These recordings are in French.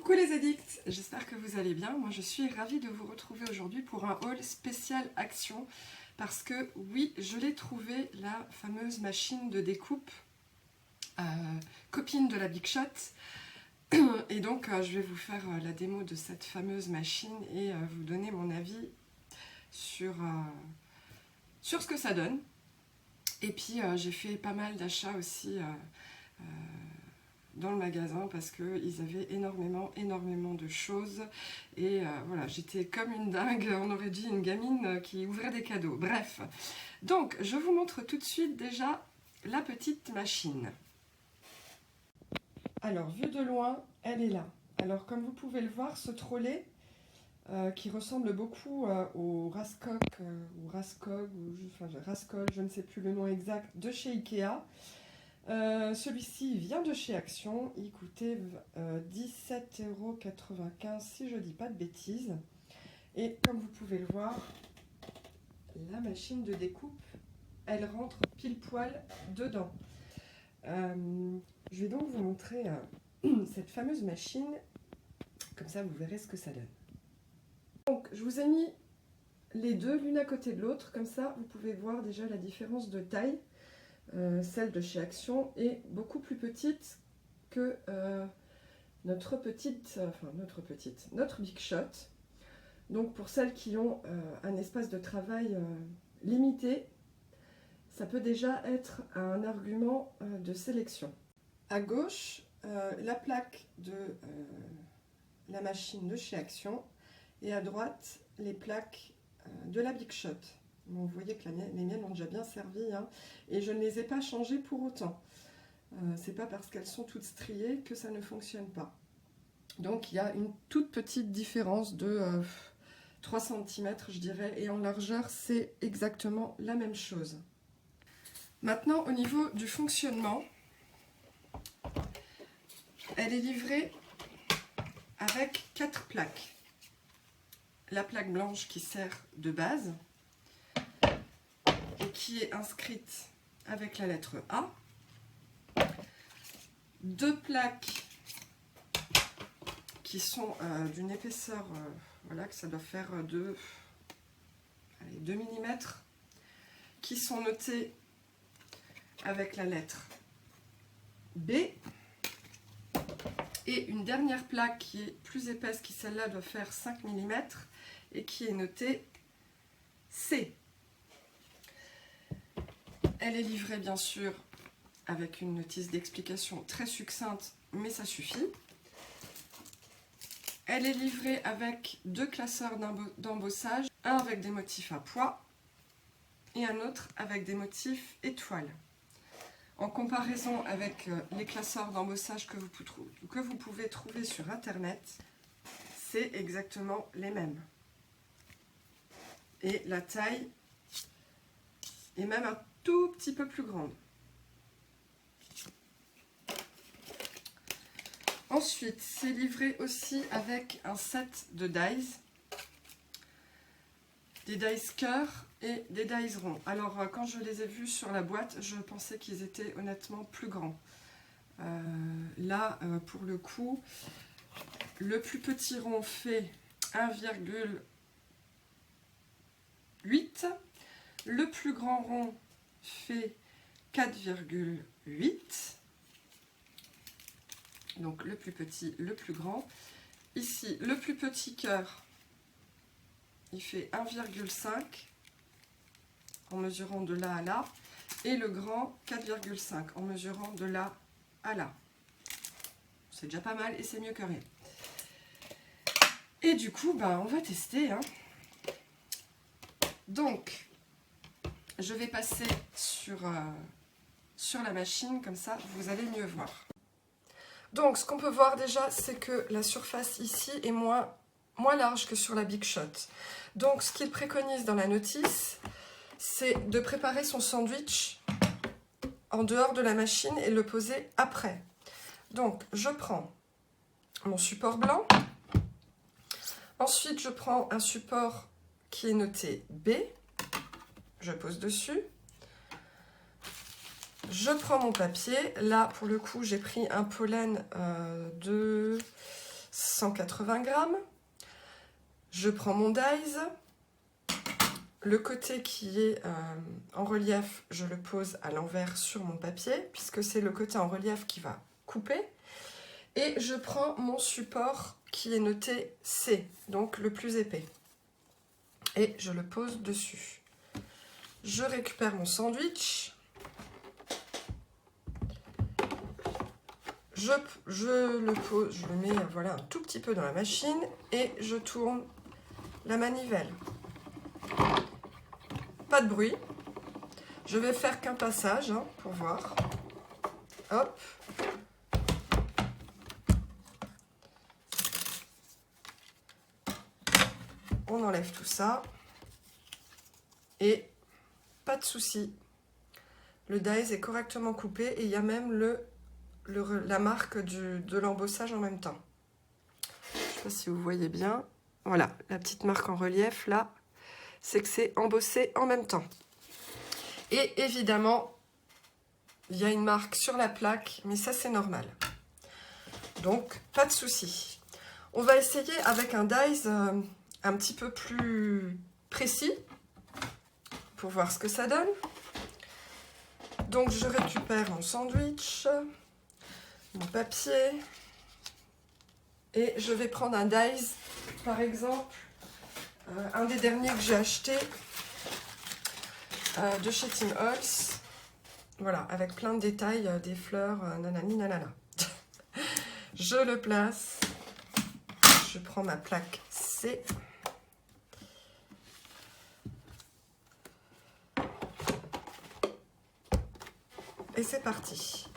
Coucou les addicts, j'espère que vous allez bien. Moi je suis ravie de vous retrouver aujourd'hui pour un haul spécial action parce que oui, je l'ai trouvé, la fameuse machine de découpe copine de la Big Shot. Et donc je vais vous faire la démo de cette fameuse machine et vous donner mon avis sur ce que ça donne. Et puis j'ai fait pas mal d'achats aussi dans le magasin parce qu'ils avaient énormément de choses et voilà, j'étais comme une dingue, on aurait dit une gamine qui ouvrait des cadeaux. Bref, donc je vous montre tout de suite déjà la petite machine. Alors vue de loin, elle est là. Alors comme vous pouvez le voir, ce trolley qui ressemble beaucoup au Raskog ou Raskog, enfin Raskol, je ne sais plus le nom exact, de chez Ikea. Celui-ci vient de chez Action, il coûtait 17,95 € si je dis pas de bêtises. Et comme vous pouvez le voir, la machine de découpe, elle rentre pile poil dedans. Je vais donc vous montrer cette fameuse machine, comme ça vous verrez ce que ça donne. Donc je vous ai mis les deux l'une à côté de l'autre, comme ça vous pouvez voir déjà la différence de taille. Celle de chez Action est beaucoup plus petite que notre Big Shot. Donc pour celles qui ont un espace de travail limité, ça peut déjà être un argument de sélection. À gauche, la plaque de la machine de chez Action et à droite, les plaques de la Big Shot. Bon, vous voyez que les miennes ont déjà bien servi, hein, et je ne les ai pas changées pour autant. C'est pas parce qu'elles sont toutes striées que ça ne fonctionne pas. Donc il y a une toute petite différence de 3 cm je dirais, et en largeur c'est exactement la même chose. Maintenant au niveau du fonctionnement, elle est livrée avec 4 plaques. La plaque blanche qui sert de base, qui est inscrite avec la lettre A, 2 plaques qui sont d'une épaisseur, voilà, que ça doit faire 2 mm, qui sont notées avec la lettre B, et une dernière plaque qui est plus épaisse, qui celle-là doit faire 5 mm, et qui est notée C. Elle est livrée bien sûr avec une notice d'explication très succincte, mais ça suffit. Elle est livrée avec 2 classeurs d'embossage, un avec des motifs à pois et un autre avec des motifs étoiles. En comparaison avec les classeurs d'embossage que vous pouvez trouver sur internet, c'est exactement les mêmes. Et la taille est même un tout petit peu plus grande. Ensuite, c'est livré aussi avec un set de dies, des dies cœur et des dies ronds. Alors, quand je les ai vus sur la boîte, je pensais qu'ils étaient honnêtement plus grands. Là, pour le coup, le plus petit rond fait 1,8, le plus grand rond fait 4,8, donc le plus petit, le plus grand. Ici, le plus petit cœur, il fait 1,5 en mesurant de là à là, et le grand 4,5 en mesurant de là à là. C'est déjà pas mal et c'est mieux que rien. Et du coup, on va tester, hein. Donc, je vais passer sur la machine, comme ça vous allez mieux voir. Donc ce qu'on peut voir déjà, c'est que la surface ici est moins large que sur la Big Shot. Donc ce qu'il préconise dans la notice, c'est de préparer son sandwich en dehors de la machine et le poser après. Donc je prends mon support blanc, ensuite je prends un support qui est noté B, je pose dessus. Je prends mon papier. Là, pour le coup, j'ai pris un pollen de 180 grammes. Je prends mon dies. Le côté qui est en relief, je le pose à l'envers sur mon papier, puisque c'est le côté en relief qui va couper. Et je prends mon support qui est noté C, donc le plus épais. Et je le pose dessus. Je récupère mon sandwich. Je le pose, je le mets voilà, un tout petit peu dans la machine et je tourne la manivelle. Pas de bruit. Je vais faire qu'un passage hein, pour voir. Hop. On enlève tout ça. Et pas de souci. Le dies est correctement coupé et il y a même la marque de l'embossage en même temps. Je ne sais pas si vous voyez bien. Voilà, la petite marque en relief là, c'est que c'est embossé en même temps. Et évidemment, il y a une marque sur la plaque, mais ça c'est normal. Donc, pas de souci. On va essayer avec un dies un petit peu plus précis pour voir ce que ça donne. Donc, je récupère mon sandwich, mon papier, et je vais prendre un dies, par exemple, un des derniers que j'ai acheté de chez Tim Holtz. Voilà, avec plein de détails, des fleurs, nanani nanana. Je le place. Je prends ma plaque C. Et c'est parti.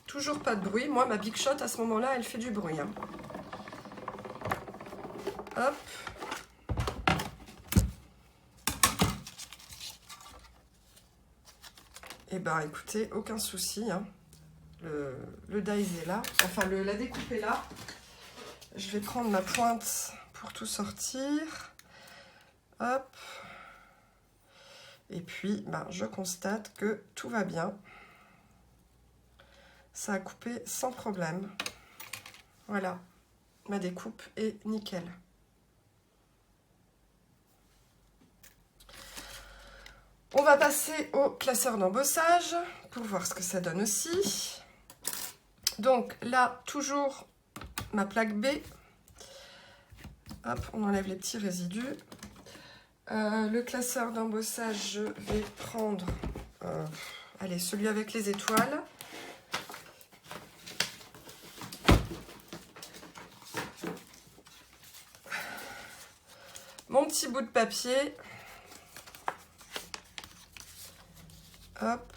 Toujours pas de bruit. Moi, ma Big Shot, à ce moment-là, elle fait du bruit. Hein. Hop. Eh bien, écoutez, aucun souci. Hein. Le dies est là. Enfin, la découpe est là. Je vais prendre ma pointe pour tout sortir. Hop. Et puis, ben, je constate que tout va bien. Ça a coupé sans problème. Voilà. Ma découpe est nickel. On va passer au classeur d'embossage pour voir ce que ça donne aussi. Donc là, toujours ma plaque B. Hop, on enlève les petits résidus. Le classeur d'embossage, je vais prendre allez, celui avec les étoiles. Mon petit bout de papier. Hop.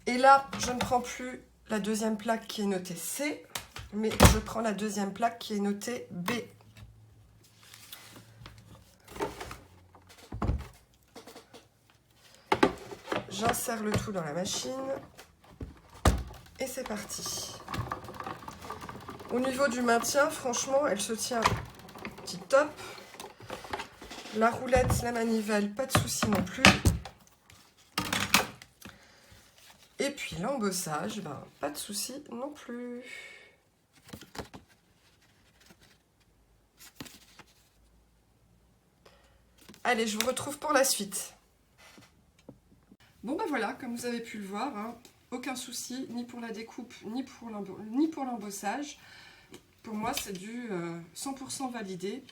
Et là, je ne prends plus la deuxième plaque qui est notée C, mais je prends la deuxième plaque qui est notée B. J'insère le tout dans la machine et c'est parti. Au niveau du maintien, franchement, elle se tient tip top. La roulette, la manivelle, pas de souci non plus. Et puis l'embossage, ben, pas de souci non plus. Allez, je vous retrouve pour la suite. Bon ben voilà, comme vous avez pu le voir, hein, aucun souci, ni pour la découpe, ni pour l'embossage. Pour moi, c'est du 100% validé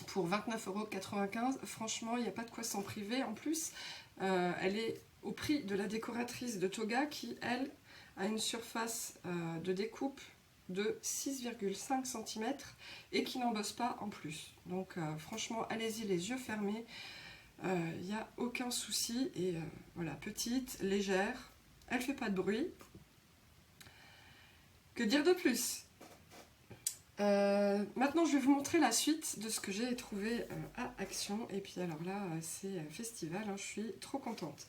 pour 29,95 €. Franchement, il n'y a pas de quoi s'en priver. En plus, elle est au prix de la décoratrice de Toga qui, elle, a une surface de découpe de 6,5 cm et qui n'embosse pas en plus. Donc franchement, allez-y les yeux fermés. Il n'y a aucun souci. Et voilà, petite, légère, elle fait pas de bruit. Que dire de plus? Maintenant, je vais vous montrer la suite de ce que j'ai trouvé à Action. Et puis alors là, c'est festival, hein, je suis trop contente.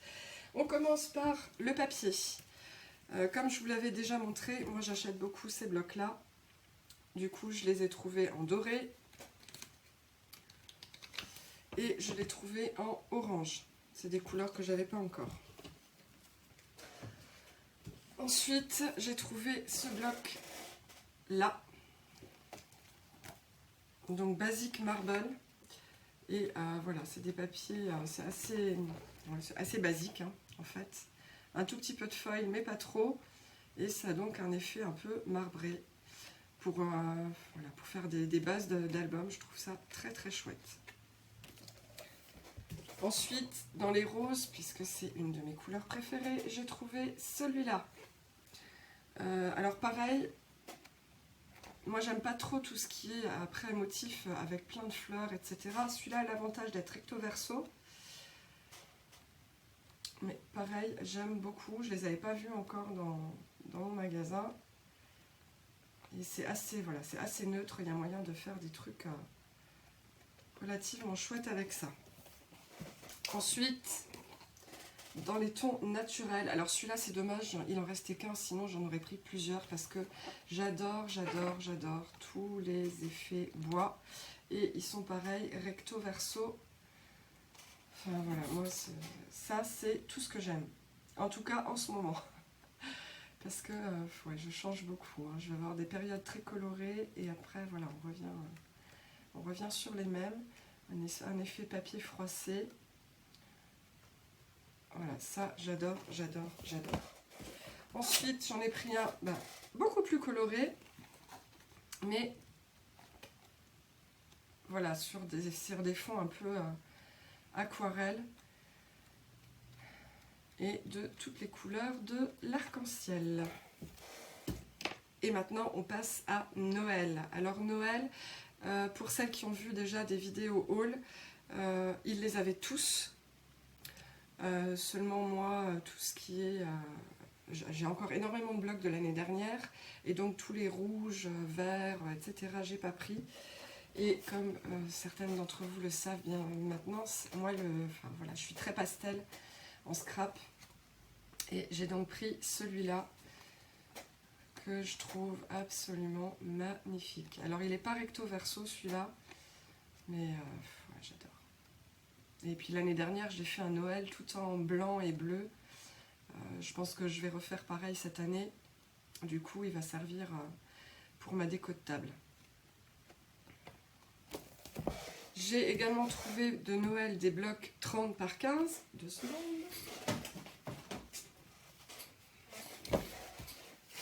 On commence par le papier. Comme je vous l'avais déjà montré, moi j'achète beaucoup ces blocs-là. Du coup, je les ai trouvés en doré. Et je l'ai trouvé en orange. C'est des couleurs que j'avais pas encore. Ensuite, j'ai trouvé ce bloc là. Donc Basic Marble. Et voilà, c'est des papiers, c'est assez basique hein, en fait. Un tout petit peu de foil, mais pas trop. Et ça a donc un effet un peu marbré pour, voilà, pour faire des bases d'albums. Je trouve ça très très chouette. Ensuite, dans les roses, puisque c'est une de mes couleurs préférées, j'ai trouvé celui-là. Alors pareil, moi j'aime pas trop tout ce qui est après motif avec plein de fleurs, etc. Celui-là a l'avantage d'être recto verso. Mais pareil, j'aime beaucoup. Je les avais pas vus encore dans mon magasin. Et c'est assez, voilà, c'est assez neutre. Il y a moyen de faire des trucs relativement chouettes avec ça. Ensuite, dans les tons naturels. Alors celui-là, c'est dommage, il en restait qu'un, sinon j'en aurais pris plusieurs parce que j'adore tous les effets bois. Et ils sont pareils, recto verso. Enfin voilà, moi ça c'est tout ce que j'aime. En tout cas en ce moment. Parce que ouais, je change beaucoup. Hein. Je vais avoir des périodes très colorées et après voilà, on revient sur les mêmes. Un effet papier froissé. Voilà, ça j'adore. Ensuite, j'en ai pris un beaucoup plus coloré, mais voilà, sur des fonds un peu aquarelle et de toutes les couleurs de l'arc-en-ciel. Et maintenant, on passe à Noël. Alors Noël, pour celles qui ont vu déjà des vidéos haul, ils les avaient tous. Seulement moi, tout ce qui est... j'ai encore énormément de blocs de l'année dernière, et donc tous les rouges, verts, etc., j'ai pas pris. Et comme certaines d'entre vous le savent bien maintenant, moi, voilà, je suis très pastel en scrap. Et j'ai donc pris celui-là, que je trouve absolument magnifique. Alors, il n'est pas recto verso, celui-là, mais ouais, j'adore. Et puis l'année dernière, j'ai fait un Noël tout en blanc et bleu. Je pense que je vais refaire pareil cette année. Du coup, il va servir pour ma déco de table. J'ai également trouvé de Noël des blocs 30 par 15. 2 secondes.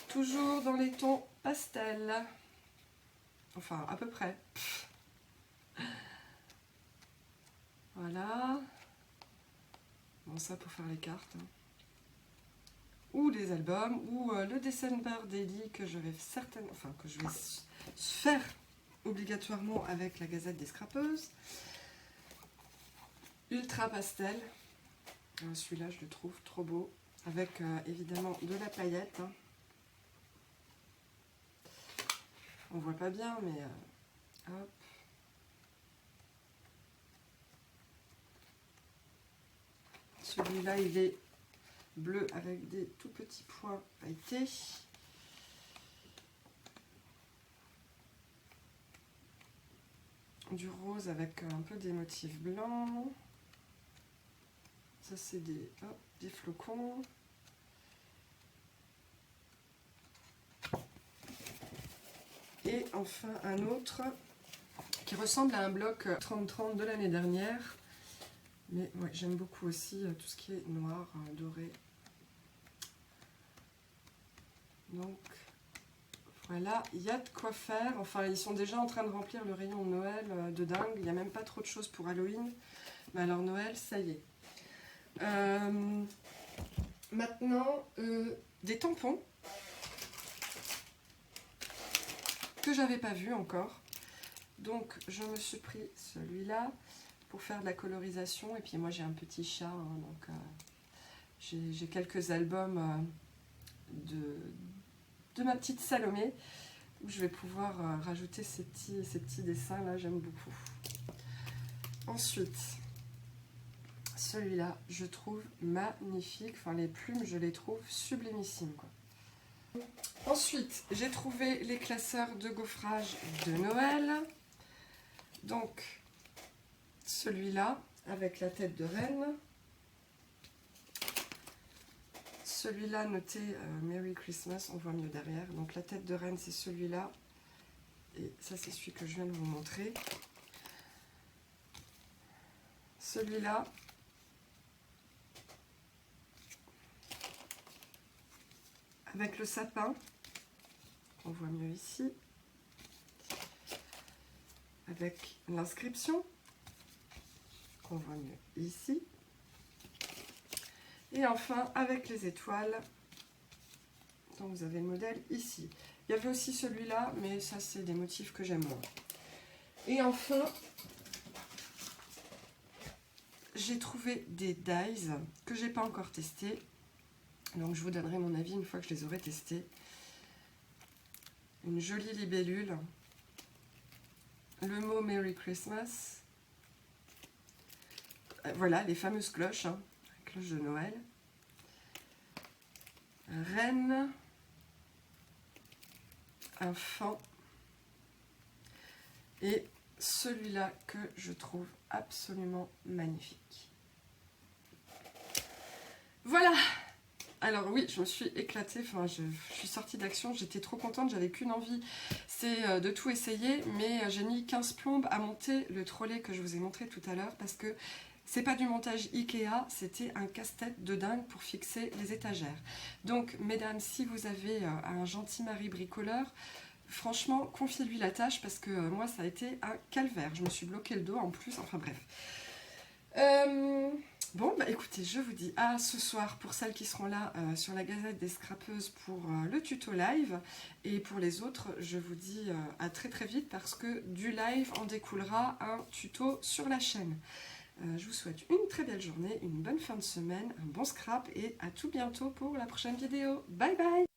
Toujours dans les tons pastel. Enfin, à peu près. Voilà. Bon, ça pour faire les cartes. Ou les albums, ou le December Daily que je vais faire obligatoirement avec la Gazette des Scrapeuses. Ultra pastel. Celui-là, je le trouve trop beau. Avec évidemment de la paillette. Hein. On voit pas bien, mais hop. Celui-là, il est bleu avec des tout petits points pailletés. Du rose avec un peu des motifs blancs. Ça, c'est des flocons. Et enfin, un autre qui ressemble à un bloc 30-30 de l'année dernière. Mais ouais, j'aime beaucoup aussi tout ce qui est noir, doré. Donc voilà, il y a de quoi faire. Enfin, ils sont déjà en train de remplir le rayon de Noël de dingue. Il n'y a même pas trop de choses pour Halloween. Mais alors Noël, ça y est. Maintenant, des tampons que j'avais pas vu encore. Donc je me suis pris celui-là pour faire de la colorisation. Et puis moi j'ai un petit chat, hein, donc j'ai quelques albums de ma petite Salomé où je vais pouvoir rajouter ces petits dessins là, j'aime beaucoup. Ensuite, celui-là je trouve magnifique, enfin les plumes je les trouve sublimissimes quoi. Ensuite, j'ai trouvé les classeurs de gaufrage de Noël. Donc, celui-là, avec la tête de reine. celui-là noté Merry Christmas, on voit mieux derrière. Donc la tête de reine, c'est celui-là. Et ça, c'est celui que je viens de vous montrer. Celui-là. Avec le sapin, on voit mieux ici. Avec l'inscription, qu'on voit mieux ici. Et enfin, avec les étoiles, donc vous avez le modèle ici. Il y avait aussi celui-là, mais ça, c'est des motifs que j'aime moins. Et enfin, j'ai trouvé des dies que j'ai pas encore testés. Donc, je vous donnerai mon avis une fois que je les aurai testés. Une jolie libellule. Le mot Merry Christmas. Voilà, les fameuses cloches, hein, cloches de Noël. Reine. Un fan. Et celui-là que je trouve absolument magnifique. Voilà! Alors oui, je me suis éclatée, enfin je suis sortie d'action, j'étais trop contente, j'avais qu'une envie, c'est de tout essayer, mais j'ai mis 15 plombes à monter le trolley que je vous ai montré tout à l'heure, parce que c'est pas du montage Ikea, c'était un casse-tête de dingue pour fixer les étagères. Donc mesdames, si vous avez un gentil mari bricoleur, franchement, confiez-lui la tâche, parce que moi ça a été un calvaire, je me suis bloqué le dos en plus, enfin bref. Bon, bah écoutez, je vous dis à ce soir pour celles qui seront là sur la Gazette des Scrapeuses pour le tuto live. Et pour les autres, je vous dis à très très vite parce que du live en découlera un tuto sur la chaîne. Je vous souhaite une très belle journée, une bonne fin de semaine, un bon scrap et à tout bientôt pour la prochaine vidéo. Bye bye!